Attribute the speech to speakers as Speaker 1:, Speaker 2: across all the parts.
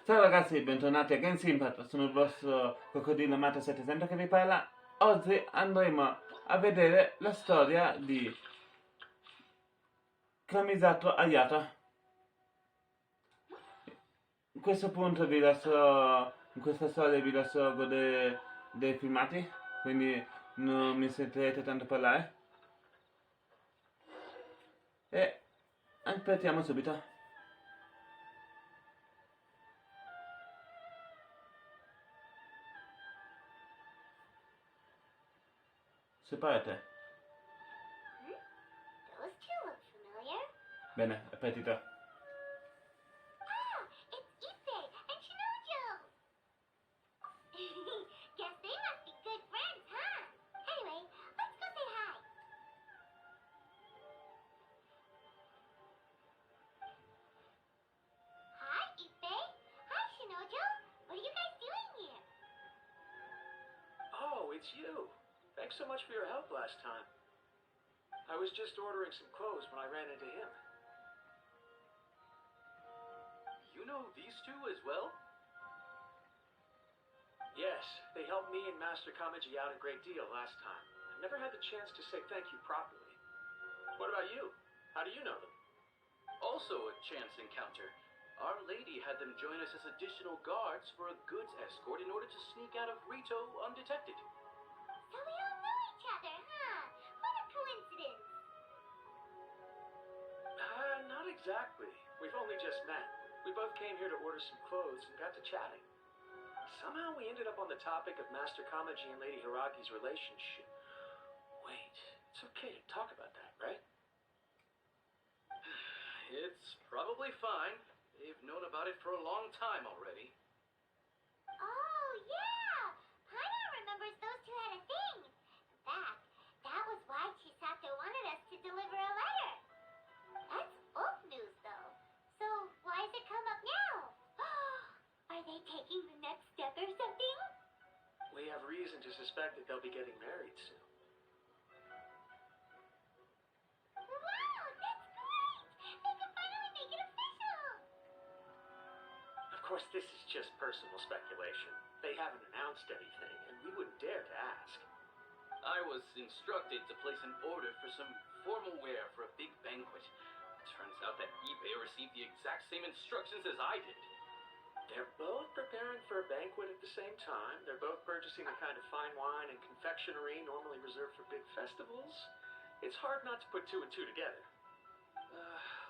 Speaker 1: Ciao ragazzi, bentornati a Genshin, sono il vostro coccodrillo Mato 700 che vi parla. Oggi andremo a vedere la storia di Kamisato Ayato. In questo punto vi lascio, in questa storia vi lascio godere dei filmati, quindi non mi sentirete tanto parlare. E aspettiamo subito. Separate.
Speaker 2: Those two look familiar.
Speaker 1: Bene, è partito.
Speaker 2: Ah, it's Ipe and Shinojo. Guess they must be good friends, huh? Anyway, let's go say hi. Hi, Ipe. Hi, Shinojo. What are you guys doing here?
Speaker 3: Oh, it's you. Thanks so much for your help last time. I was just ordering some clothes when I ran into him.
Speaker 4: You know these two as well?
Speaker 3: Yes, they helped me and Master Kamaji out a great deal last time. I never had the chance to say thank you properly. What about you? How do you know them?
Speaker 4: Also a chance encounter. Our Lady had them join us as additional guards for a goods escort in order to sneak out of Rito undetected.
Speaker 2: So we all know each other, huh? What a coincidence.
Speaker 3: Not exactly. We've only just met. We both came here to order some clothes and got to chatting. Somehow we ended up on the topic of Master Kamaji and Lady Hiragi's relationship. Wait, it's okay to talk about that, right?
Speaker 4: It's probably fine. They've known about it for a long time already.
Speaker 2: Oh, yeah! Paimon remembers those two had a thing. In fact, that was why Chisato wanted us to deliver a letter. That's old news, though. So why has it come up now? Are they taking the next step or something?
Speaker 3: We have reason to suspect that they'll be getting married soon.
Speaker 2: Wow, that's great! They can finally make it official!
Speaker 3: Of course, this is just personal speculation. They haven't announced anything, and we wouldn't dare to ask.
Speaker 4: I was instructed to place an order for some formal wear for a big banquet. Turns out that Ipe received the exact same instructions as I did.
Speaker 3: They're both preparing for a banquet at the same time. They're both purchasing the kind of fine wine and confectionery normally reserved for big festivals. It's hard not to put two and two together.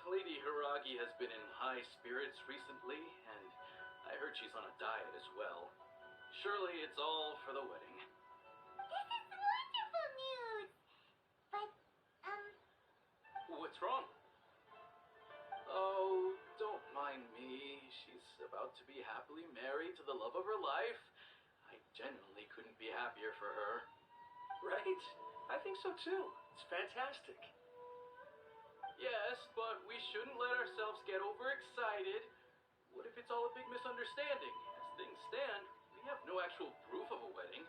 Speaker 4: Lady Hiragi has been in high spirits recently, and I heard she's on a diet as well. Surely it's all for the wedding.
Speaker 2: This is wonderful news! But,
Speaker 4: What's wrong? Oh, don't mind me. She's about to be happily married to the love of her life. I genuinely couldn't be happier for her.
Speaker 3: Right? I think so too. It's fantastic.
Speaker 4: Yes, but we shouldn't let ourselves get overexcited. What if it's all a big misunderstanding? As things stand, we have no actual proof of a wedding.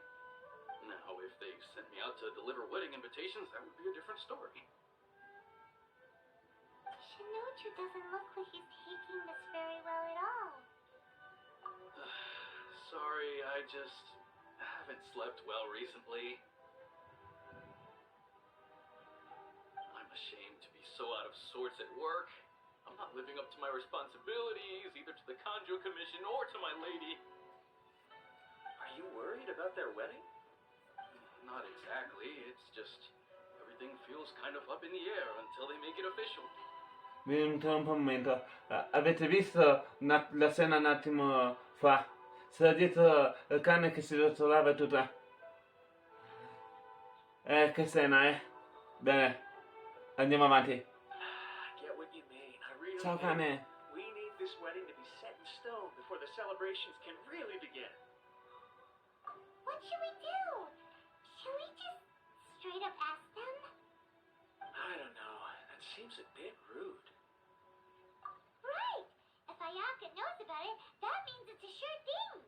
Speaker 4: Now, if they sent me out to deliver wedding invitations, that would be a different story.
Speaker 2: Shinoju doesn't look like he's taking this very well at all.
Speaker 4: Sorry, I just haven't slept well recently. I'm ashamed to be so out of sorts at work. I'm not living up to my responsibilities, either to the Kanjo Commission or to my lady.
Speaker 3: Are you worried about their wedding?
Speaker 4: Not exactly, it's just everything feels kind of up in the air until they make it official.
Speaker 1: Vi interrompo un momento. Avete visto la scena un attimo fa? C'era dietro il cane che si rotolava tutta. Che scena, eh? Bene, andiamo avanti.
Speaker 3: I get what you mean. I really
Speaker 1: Ciao
Speaker 3: do.
Speaker 1: cane.
Speaker 3: We need this wedding to be set in stone before the celebrations can really begin.
Speaker 2: What should we do? Should we just straight up ask them?
Speaker 3: I don't know. That seems a bit rude.
Speaker 2: Right! If Ayaka knows about it, that means it's a sure thing.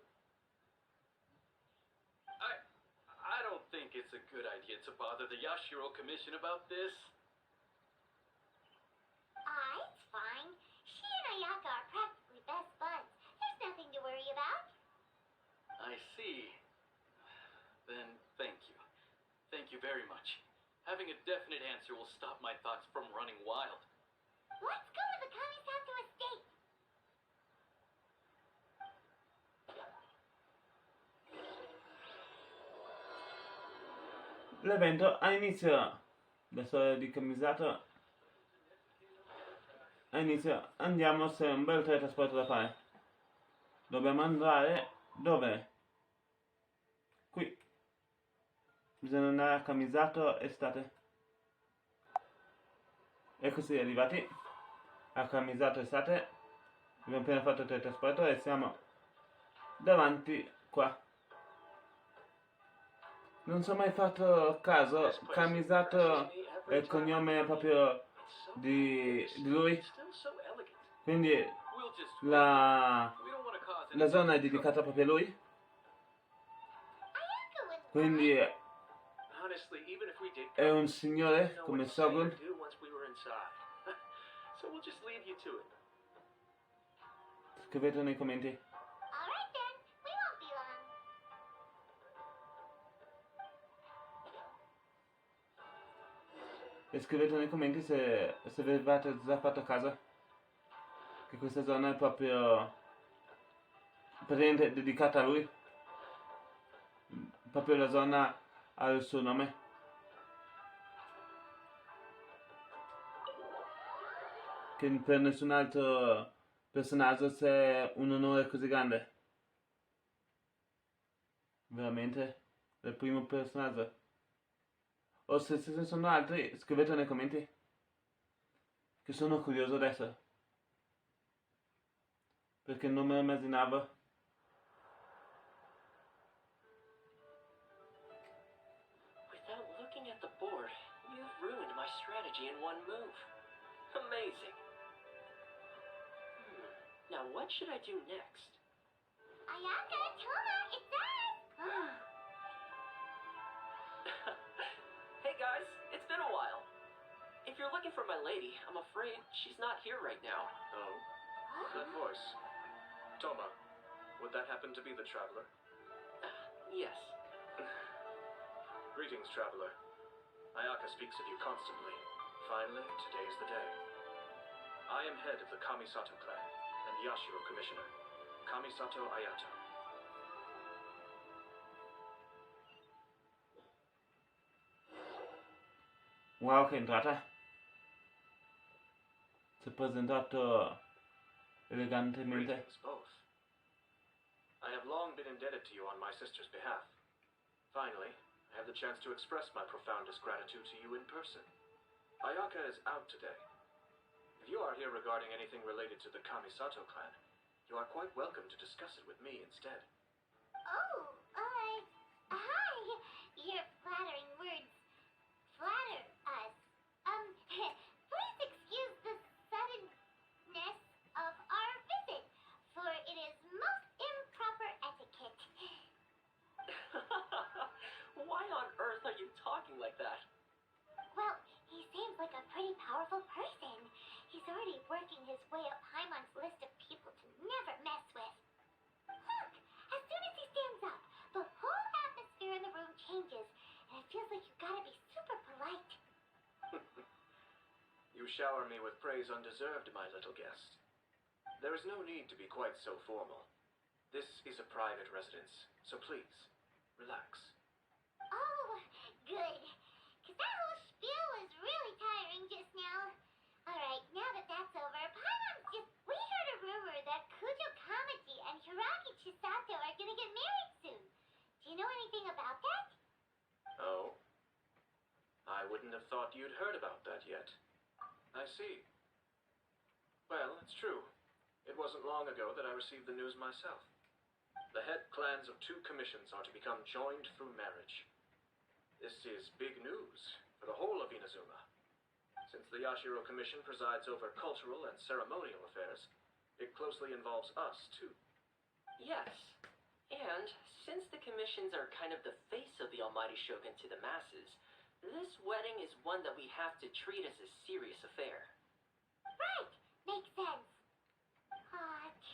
Speaker 4: I don't think it's a good idea to bother the Yashiro Commission about this.
Speaker 2: It's fine. She and Ayaka are practically best buds. There's nothing to
Speaker 4: very much. Having a definite answer will stop my thoughts from running wild.
Speaker 2: Let's go to the Kamisato estate.
Speaker 1: L'evento ha inizio. La storia di Kamisato ha inizio. Andiamo, se è un bel teletrasporto da fare. Dobbiamo andare dove? Qui. Bisogna andare a Kamisato estate. E così arrivati a Kamisato estate. Abbiamo appena fatto il teletrasporto e siamo davanti qua. Non ci ho mai fatto caso, Kamisato è il cognome proprio di lui, quindi la zona è dedicata proprio a lui, quindi è un signore come Shogun. Scrivete nei commenti.
Speaker 2: Alright then, we won't be long.
Speaker 1: E scrivete nei commenti se vi avete già fatto caso che questa zona è proprio praticamente dedicata a lui, proprio la zona ha il suo nome. Che per nessun altro personaggio c'è un onore così grande. Veramente? È il primo personaggio. O se ce ne sono altri, scrivete nei commenti. Che sono curioso adesso. Perché non me lo immaginavo.
Speaker 3: Without looking at the board, you've ruined my strategy in one move. Amazing. Now what should I do next?
Speaker 2: Ayaka, Toma, it's us!
Speaker 3: Hey guys, it's been a while. If you're looking for my lady, I'm afraid she's not here right now.
Speaker 5: Oh, that voice. Toma, would that happen to be the traveler?
Speaker 3: Yes.
Speaker 5: Greetings, traveler. Ayaka speaks of you constantly. Finally, today is the day. I am head of the Kamisato clan and Yashiro commissioner, Kamisato Ayato.
Speaker 1: Wow, che entrata. Si è presentato elegantemente.
Speaker 5: Greetings, both. I have long been indebted to you on my sister's behalf. Finally, I have the chance to express my profoundest gratitude to you in person. Ayaka is out today. If you are here regarding anything related to the Kamisato clan, you are quite welcome to discuss it with me instead.
Speaker 2: Oh, hi. Your flattering words flatter us. Please excuse the suddenness of our visit, for it is most improper etiquette.
Speaker 3: Why on earth are you talking like that?
Speaker 2: Well, he seems like a pretty powerful person. He's already working his way up Paimon's list of people to never mess with. Look, as soon as he stands up, the whole atmosphere in the room changes, and it feels like you've got to be super polite.
Speaker 5: You shower me with praise undeserved, my little guest. There is no need to be quite so formal. This is a private residence, so please, relax.
Speaker 2: Oh, good. Because that whole spiel was really tiring just now. Alright, now that that's over, we heard a rumor that Kujo Kamaji and Hiragi Chisato are gonna get married soon. Do you know anything about that?
Speaker 5: Oh? I wouldn't have thought you'd heard about that yet. I see. Well, it's true. It wasn't long ago that I received the news myself. The head clans of two commissions are to become joined through marriage. This is big news for the whole of Inazuma. Since the Yashiro Commission presides over cultural and ceremonial affairs, it closely involves us, too.
Speaker 3: Yes. And since the commissions are kind of the face of the Almighty Shogun to the masses, this wedding is one that we have to treat as a serious affair.
Speaker 2: Right, makes sense.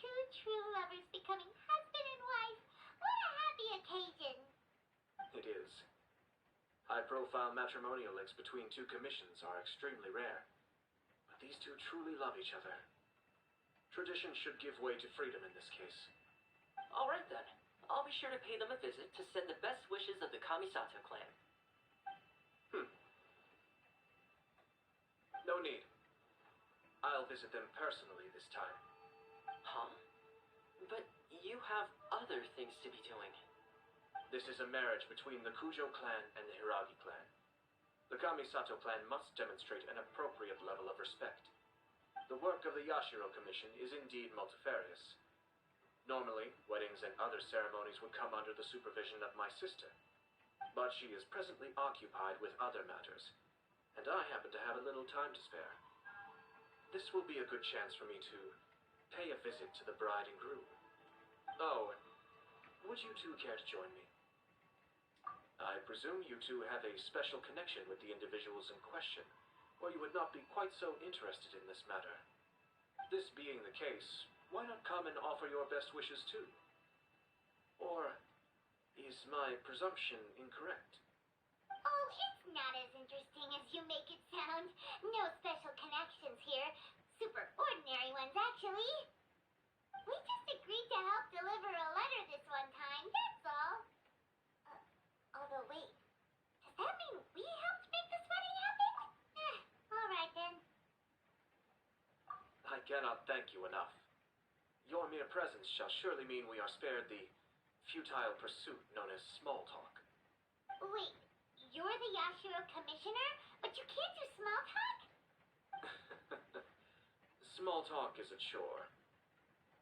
Speaker 2: Two true lovers becoming husband and wife. What a happy occasion.
Speaker 5: It is. I high-profile matrimonial links between two commissions are extremely rare. But these two truly love each other. Tradition should give way to freedom in this case.
Speaker 6: All right then. I'll be sure to pay them a visit to send the best wishes of the Kamisato clan.
Speaker 5: No need. I'll visit them personally this time.
Speaker 6: Huh? But you have other things to be doing.
Speaker 5: This is a marriage between the Kujo clan and the Hiragi clan. The Kamisato clan must demonstrate an appropriate level of respect. The work of the Yashiro Commission is indeed multifarious. Normally, weddings and other ceremonies would come under the supervision of my sister. But she is presently occupied with other matters, and I happen to have a little time to spare. This will be a good chance for me to pay a visit to the bride and groom. Oh, and would you two care to join me? I presume you two have a special connection with the individuals in question, or you would not be quite so interested in this matter. This being the case, why not come and offer your best wishes too? Or is my presumption incorrect?
Speaker 2: Oh, it's not as interesting as you make it sound. No special connections here. Super ordinary ones, actually. We just agreed to help deliver a letter this one time, that's all. Although, wait. Does that mean we helped make this wedding happen? Alright then.
Speaker 5: I cannot thank you enough. Your mere presence shall surely mean we are spared the futile pursuit known as small talk.
Speaker 2: Wait, you're the Yashiro Commissioner, but you can't do small talk?
Speaker 5: Small talk is a chore.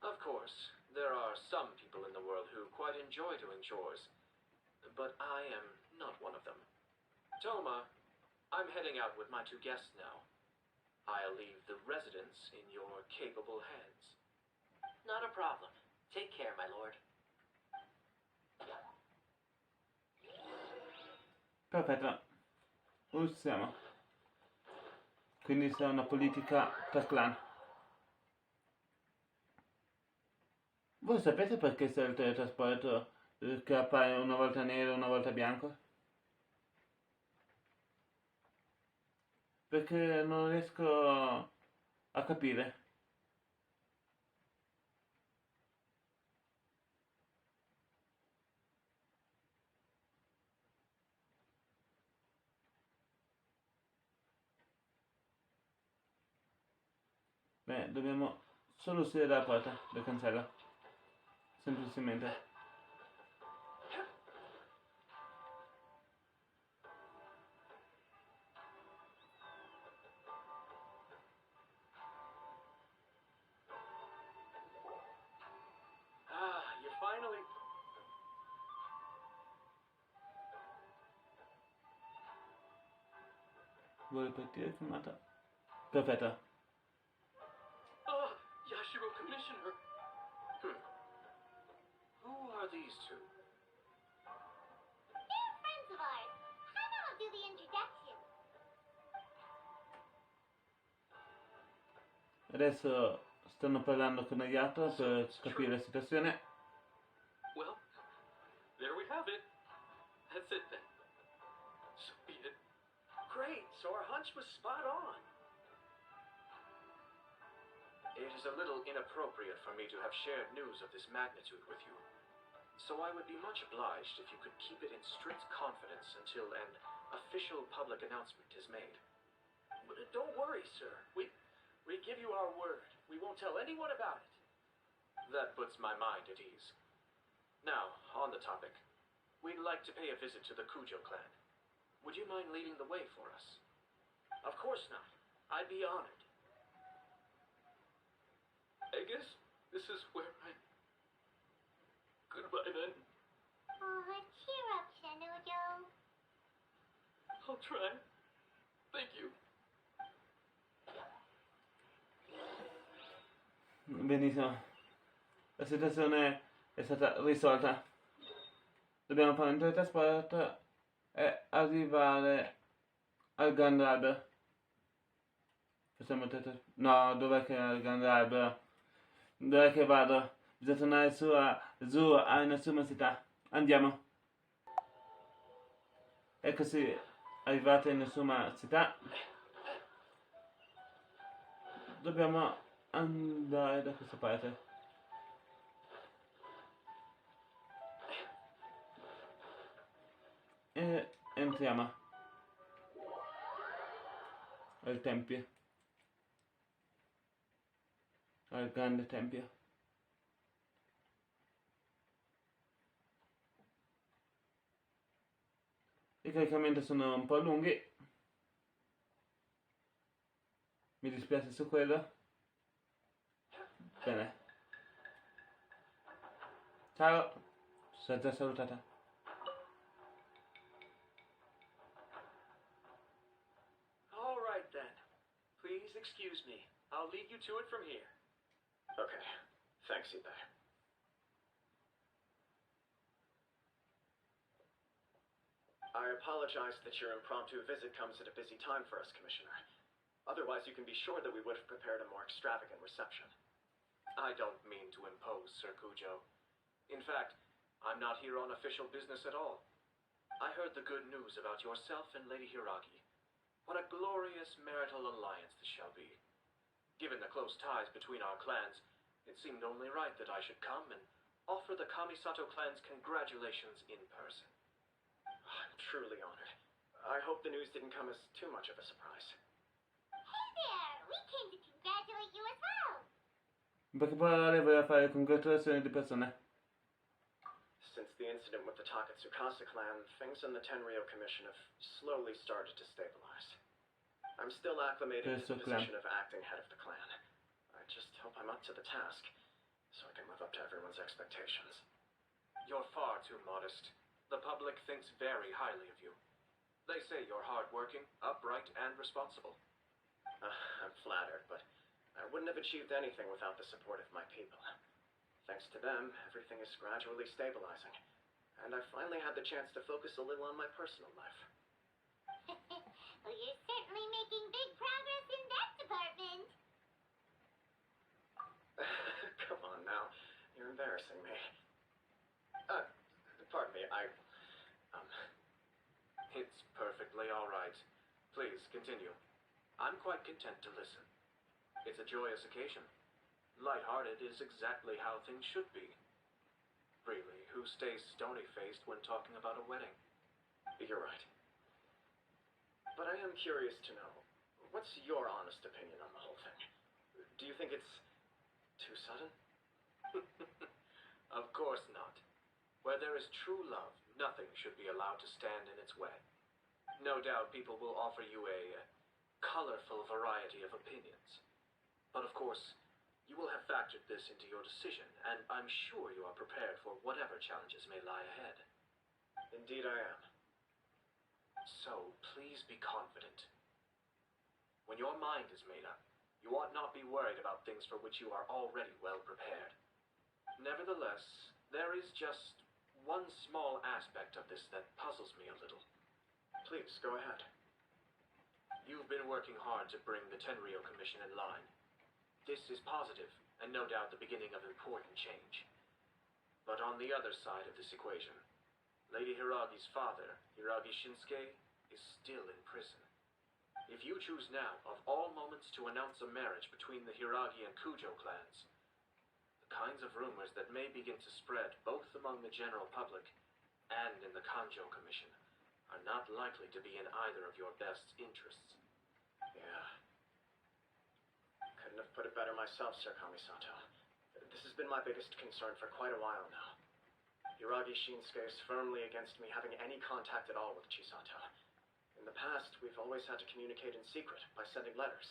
Speaker 5: Of course, there are some people in the world who quite enjoy doing chores, but I am not one of them. Toma, I'm heading out with my two guests now. I'll leave the residence in your capable hands.
Speaker 6: Not a problem. Take care, my lord.
Speaker 1: Perfetto. Usiamo. Quindi sarà una politica per clan. Voi sapete perché c'è il teletrasporto che appare una volta nero e una volta bianco? Perché non riesco a capire. Beh, dobbiamo solo uscire dalla porta del cancello. Semplicemente.
Speaker 5: You finally...
Speaker 1: Vuole partire filmata? Perfetto.
Speaker 4: Yashiro Commissioner.
Speaker 5: Who are these two?
Speaker 2: They're friends of ours. How about I'll do the introduction?
Speaker 1: Adesso stanno parlando con Ayato per capire la situazione.
Speaker 4: Well, there we have it. That's it then. So be it.
Speaker 3: Great, so our hunch was spot on.
Speaker 5: It is a little inappropriate for me to have shared news of this magnitude with you. So I would be much obliged if you could keep it in strict confidence until an official public announcement is made.
Speaker 3: But don't worry, sir. We give you our word. We won't tell anyone about it.
Speaker 5: That puts my mind at ease. Now, on the topic. We'd like to pay a visit to the Kujo clan. Would you mind leading the way for us?
Speaker 3: Of course not. I'd be honored.
Speaker 4: I guess this is where I... Goodbye then.
Speaker 2: Aw, cheer up, Shanojo.
Speaker 4: I'll try. Thank you.
Speaker 1: Benissimo. La situazione è stata risolta. Dobbiamo fare un teletrasporto e arrivare al grande albero. Facciamo il teletrasporto. No, dov'è che è il grande albero? Dov'è che vado? Bisogna tornare giù a Inazuma città. Andiamo. Eccoci arrivati in nessuna città. Dobbiamo andare da questa parte. E entriamo al tempio. Al grande tempio. I caricamenti sono un po' lunghi. Mi dispiace su quello. Bene. Ciao. Sono già salutata.
Speaker 3: All right then. Please excuse me. I'll lead you to it from here. Okay. Thanks, Ibe. I apologize that your impromptu visit comes at a busy time for us, Commissioner. Otherwise, you can be sure that we would have prepared a more extravagant reception.
Speaker 5: I don't mean to impose, Sir Kujo. In fact, I'm not here on official business at all. I heard the good news about yourself and Lady Hiragi. What a glorious marital alliance this shall be. Given the close ties between our clans, it seemed only right that I should come and offer the Kamisato clan's congratulations in person.
Speaker 3: I'm truly honored. I hope the news didn't come as too much of a surprise.
Speaker 2: Hey there! We came to congratulate you as well!
Speaker 1: In poche parole voglio fare congratulazioni di persona.
Speaker 3: Since the incident with the Takatsukasa clan, things in the Tenryo Commission have slowly started to stabilize. I'm still acclimated to the position of acting head of the clan. I just hope I'm up to the task, so I can live up to everyone's expectations.
Speaker 5: You're far too modest. The public thinks very highly of you. They say you're hardworking, upright, and responsible.
Speaker 3: I'm flattered, but I wouldn't have achieved anything without the support of my people. Thanks to them, everything is gradually stabilizing, and I finally had the chance to focus a little on my personal life.
Speaker 2: Well, you're certainly making big progress in that department.
Speaker 3: Come on now, you're embarrassing me. Pardon me,
Speaker 5: It's perfectly all right. Please, continue. I'm quite content to listen. It's a joyous occasion. Light-hearted is exactly how things should be. Really, who stays stony-faced when talking about a wedding?
Speaker 3: You're right. But I am curious to know, what's your honest opinion on the whole thing? Do you think it's too sudden?
Speaker 5: Of course not. Where there is true love, nothing should be allowed to stand in its way. No doubt people will offer you a colorful variety of opinions. But of course, you will have factored this into your decision, and I'm sure you are prepared for whatever challenges may lie ahead.
Speaker 3: Indeed I am.
Speaker 5: So, please be confident. When your mind is made up, you ought not be worried about things for which you are already well prepared. Nevertheless, there is just one small aspect of this that puzzles me a little.
Speaker 3: Please, go ahead.
Speaker 5: You've been working hard to bring the Tenryo Commission in line. This is positive, and no doubt the beginning of important change. But on the other side of this equation, Lady Hiragi's father, Hiragi Shinsuke, is still in prison. If you choose now, of all moments, to announce a marriage between the Hiragi and Kujo clans, the kinds of rumors that may begin to spread both among the general public and in the Kanjo Commission are not likely to be in either of your best interests.
Speaker 3: Yeah. Couldn't have put it better myself, Sir Kamisato. This has been my biggest concern for quite a while now. Hiragi Shinsuke is firmly against me having any contact at all with Chisato. In the past, we've always had to communicate in secret by sending letters.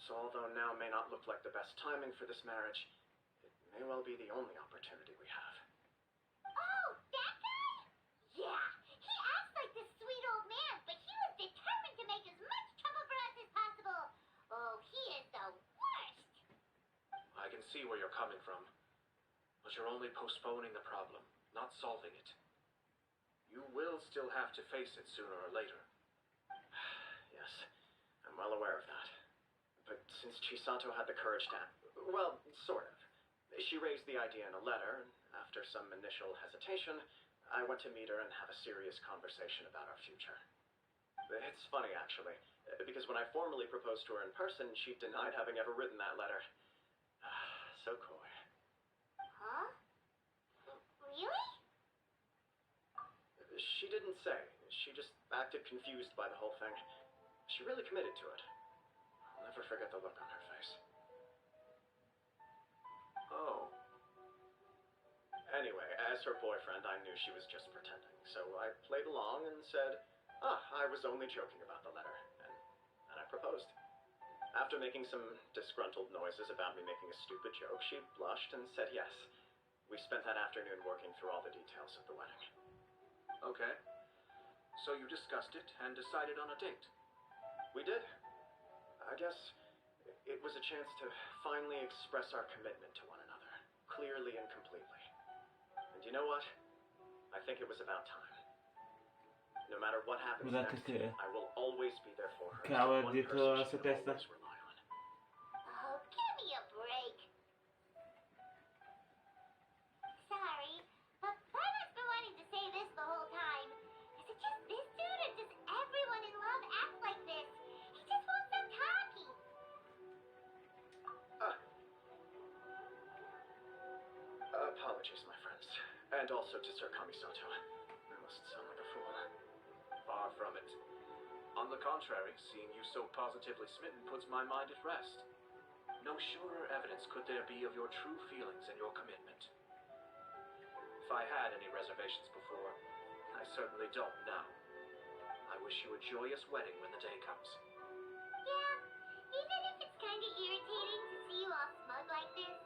Speaker 3: So although now may not look like the best timing for this marriage, it may well be the only opportunity we have.
Speaker 2: Oh, that guy? Yeah, he acts like this sweet old man, but he was determined to make as much trouble for us as possible. Oh, he is the worst.
Speaker 5: I can see where you're coming from, but you're only postponing the problem, not solving it. You will still have to face it sooner or later.
Speaker 3: Yes, I'm well aware of that. But since Chisato had the courage to... Well, sort of. She raised the idea in a letter, and after some initial hesitation, I went to meet her and have a serious conversation about our future. It's funny, actually, because when I formally proposed to her in person, she denied having ever written that letter. So coy.
Speaker 2: Huh? Really?
Speaker 3: She didn't say. She just acted confused by the whole thing. She really committed to it. I'll never forget the look on her face. Oh. Anyway, as her boyfriend, I knew she was just pretending, so I played along and said, I was only joking about the letter, and I proposed. After making some disgruntled noises about me making a stupid joke, she blushed and said yes. We spent that afternoon working through all the details of the wedding.
Speaker 5: Okay. So you discussed it and decided on a date.
Speaker 3: We did. I guess it was a chance to finally express our commitment to one another, clearly and completely. And you know what? I think it was about time. No matter what happens
Speaker 1: Guardate
Speaker 3: next,
Speaker 1: che
Speaker 3: I will always be there for her.
Speaker 1: cava
Speaker 3: One
Speaker 1: dietro
Speaker 3: person
Speaker 1: la
Speaker 3: she
Speaker 1: sua
Speaker 3: can
Speaker 1: testa.
Speaker 3: always rely on.
Speaker 2: Oh, give me a break. Sorry, but Papa's been wanting to say this the whole time. Is it just this dude, or does everyone in love act like this? He just won't stop talking.
Speaker 3: Apologies, my friends. And also to Sir Kamisato. I must sound like a fool.
Speaker 5: Far from it. On the contrary, seeing you so positively smitten puts my mind at rest. No surer evidence could there be of your true feelings and your commitment. If I had any reservations before, I certainly don't now. I wish you a joyous wedding when the day comes.
Speaker 2: Yeah, even if it's kind of irritating to see you all smug like this,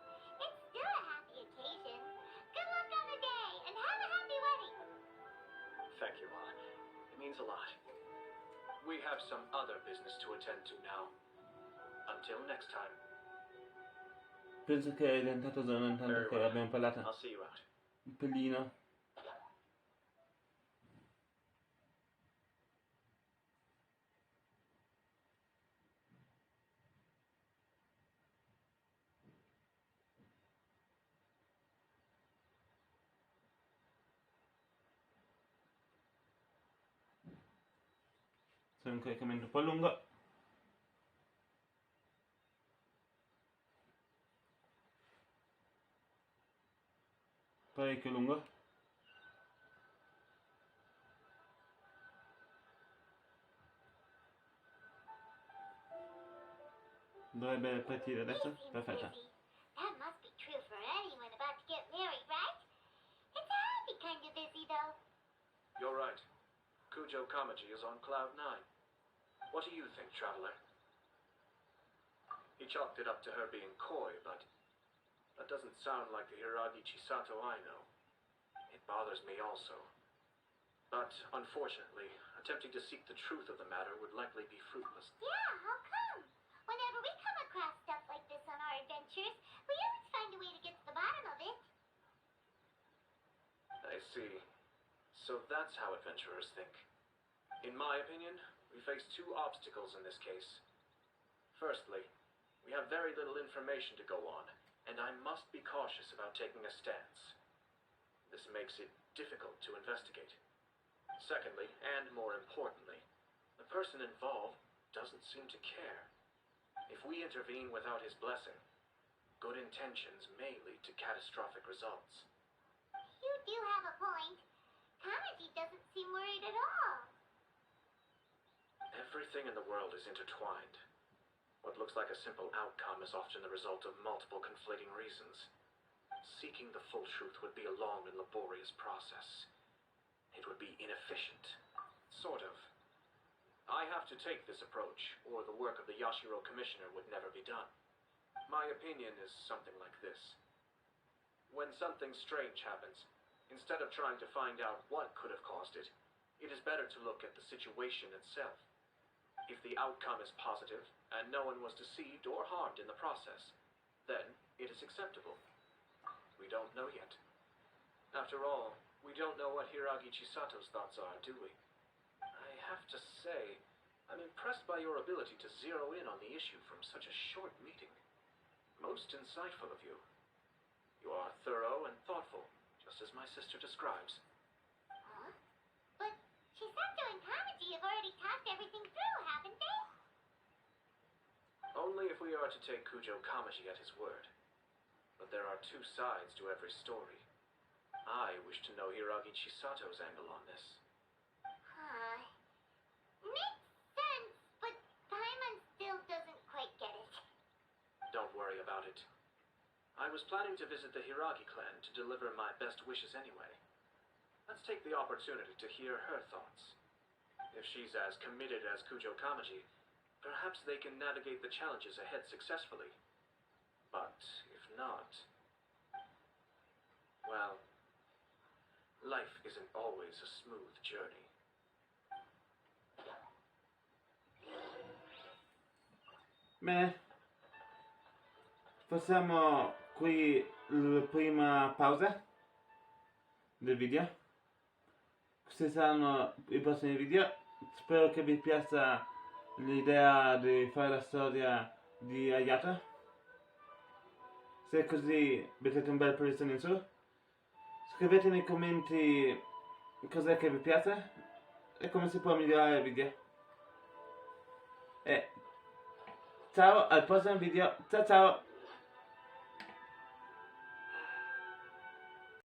Speaker 2: it's still a happy occasion. Good luck on the day, and have a happy wedding.
Speaker 3: Thank you, all. It means a lot.
Speaker 5: We have some other business to attend to now. Until next time.
Speaker 1: Penso che è diventato zona intanto
Speaker 3: Very
Speaker 1: che
Speaker 3: well.
Speaker 1: abbiamo parlato
Speaker 3: I'll see you out.
Speaker 1: un pelino. C'è un caricamento un po' lungo. Parecchio lungo. Dovrebbe partire adesso?
Speaker 2: He seems
Speaker 1: Perfetto.
Speaker 2: busy. That must be true for anyone about to get married, right? It's a happy kind of busy, though.
Speaker 5: You're right. Kujo Kamaji is on cloud 9. What do you think, traveler? He chalked it up to her being coy, but that doesn't sound like the Hiragi Chisato I know. It bothers me also. But, unfortunately, attempting to seek the truth of the matter would likely be fruitless.
Speaker 2: Yeah, how come? Whenever we come across stuff like this on our adventures, we always find a way to get to the bottom of it.
Speaker 5: I see. So that's how adventurers think. In my opinion, we face two obstacles in this case. Firstly, we have very little information to go on, and I must be cautious about taking a stance. This makes it difficult to investigate. Secondly, and more importantly, the person involved doesn't seem to care. If we intervene without his blessing, good intentions may lead to catastrophic results.
Speaker 2: You do have a point. Kamaji doesn't seem worried at all.
Speaker 5: Everything in the world is intertwined. What looks like a simple outcome is often the result of multiple conflating reasons. Seeking the full truth would be a long and laborious process. It would be inefficient. Sort of. I have to take this approach, or the work of the Yashiro Commissioner would never be done. My opinion is something like this. When something strange happens, instead of trying to find out what could have caused it, it is better to look at the situation itself. If the outcome is positive, and no one was deceived or harmed in the process, then it is acceptable. We don't know yet. After all, we don't know what Hiragi Chisato's thoughts are, do we? I have to say, I'm impressed by your ability to zero in on the issue from such a short meeting. Most insightful of you. You are thorough and thoughtful, just as my sister describes.
Speaker 2: Huh? But Chisato and Kamaji have already talked passed everything through, haven't they?
Speaker 5: Only if we are to take Kujo Kamaji at his word. But there are two sides to every story. I wish to know Hiragi Chisato's angle on this.
Speaker 2: Huh. Makes sense, but Paimon still doesn't quite get it.
Speaker 5: Don't worry about it. I was planning to visit the Hiragi clan to deliver my best wishes anyway. Let's take the opportunity to hear her thoughts. If she's as committed as Kujo Kamaji, perhaps they can navigate the challenges ahead successfully. But if not... well, life isn't always a smooth journey.
Speaker 1: Bene. Facciamo qui la prima pausa del video. Questi saranno i prossimi video. Spero che vi piaccia l'idea di fare la storia di Ayato. Se è così, mettete un bel pollice in su. Scrivete nei commenti cos'è che vi piace e come si può migliorare il video. E ciao al prossimo video. Ciao ciao.